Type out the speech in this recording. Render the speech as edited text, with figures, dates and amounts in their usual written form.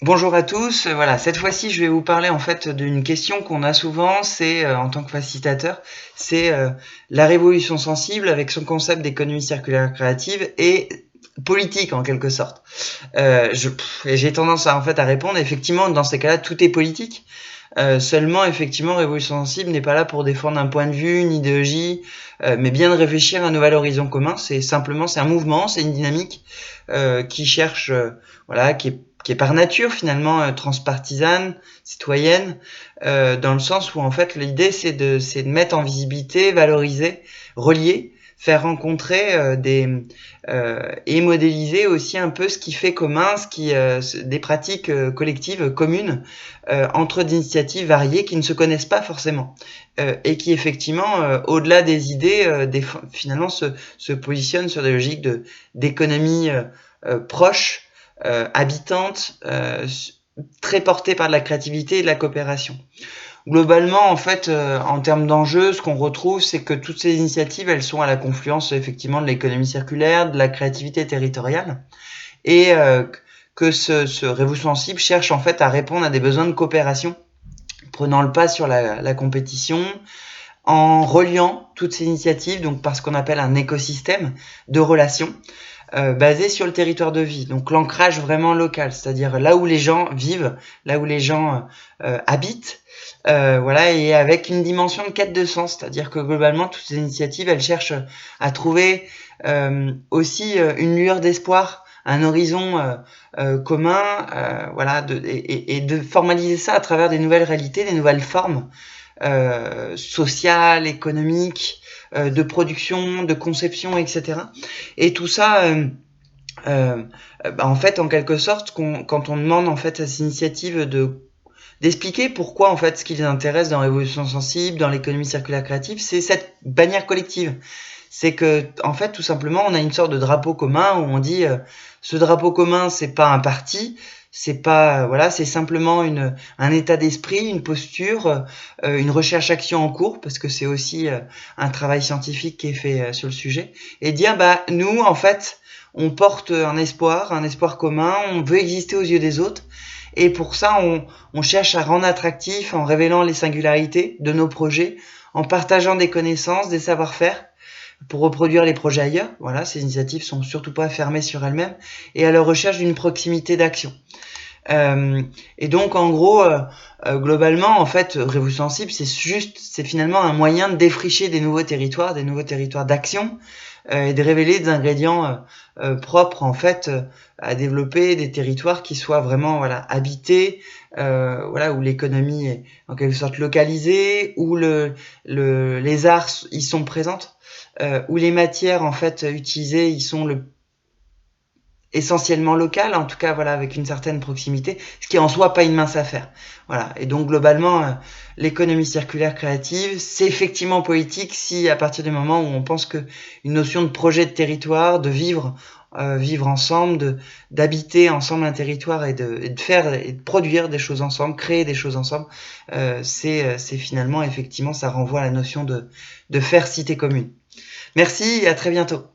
Bonjour à tous. Voilà, cette fois-ci, je vais vous parler en fait d'une question qu'on a souvent, c'est en tant que facilitateur, c'est la révolution sensible avec son concept d'économie circulaire créative et politique en quelque sorte. J'ai tendance à en fait à répondre effectivement dans ces cas-là tout est politique. Seulement, effectivement, Révolution Sensible n'est pas là pour défendre un point de vue, une idéologie, mais bien de réfléchir à un nouvel horizon commun. C'est un mouvement, c'est une dynamique qui cherche, voilà, qui est par nature finalement transpartisane, citoyenne, dans le sens où en fait l'idée c'est de mettre en visibilité, valoriser, relier, faire rencontrer et modéliser aussi un peu ce qui fait commun, des pratiques collectives communes entre des initiatives variées qui ne se connaissent pas forcément et qui effectivement, au-delà des idées, finalement se positionnent sur des logiques d'économie proche, habitante, très portée par de la créativité et de la coopération. Globalement, en fait, en termes d'enjeux, ce qu'on retrouve, c'est que toutes ces initiatives, elles sont à la confluence effectivement de l'économie circulaire, de la créativité territoriale, et que ce Révolution Sensible cherche en fait à répondre à des besoins de coopération, prenant le pas sur la compétition, en reliant toutes ces initiatives donc par ce qu'on appelle un écosystème de relations basé sur le territoire de vie. Donc l'ancrage vraiment local, c'est-à-dire là où les gens vivent, là où les gens habitent, voilà, et avec une dimension de quête de sens, c'est-à-dire que globalement toutes ces initiatives, elles cherchent à trouver aussi une lueur d'espoir, un horizon commun, voilà, et de formaliser ça à travers des nouvelles réalités, des nouvelles formes sociales, économiques, de production, de conception, etc. Et tout ça, en fait, en quelque sorte, quand on demande en fait à ces initiatives d'expliquer pourquoi en fait ce qui les intéresse dans Révolution Sensible, dans l'économie circulaire créative, c'est cette bannière collective. C'est que en fait, tout simplement, on a une sorte de drapeau commun où on dit ce drapeau commun, c'est pas un parti, c'est pas voilà, c'est simplement un état d'esprit, une posture, une recherche-action en cours parce que c'est aussi un travail scientifique qui est fait sur le sujet et dire bah nous en fait on porte un espoir commun, on veut exister aux yeux des autres. Et pour ça, on cherche à rendre attractif en révélant les singularités de nos projets, en partageant des connaissances, des savoir-faire pour reproduire les projets ailleurs. Voilà, ces initiatives sont surtout pas fermées sur elles-mêmes et à la recherche d'une proximité d'action. Et donc, en gros, globalement, en fait, Révolution Sensible, c'est finalement un moyen de défricher des nouveaux territoires d'action et de révéler des ingrédients propres en fait à développer des territoires qui soient vraiment voilà habités, voilà où l'économie est en quelque sorte localisée, où les arts y sont présentes, où les matières en fait utilisées y sont essentiellement locales, en tout cas voilà avec une certaine proximité, ce qui est en soi pas une mince affaire. Voilà. Et donc globalement, l'économie circulaire créative, c'est effectivement politique si à partir du moment où on pense que une notion de projet de territoire, de vivre ensemble, d'habiter ensemble un territoire et de faire et de produire des choses ensemble, créer des choses ensemble, c'est finalement effectivement ça renvoie à la notion de faire cité commune. Merci et à très bientôt.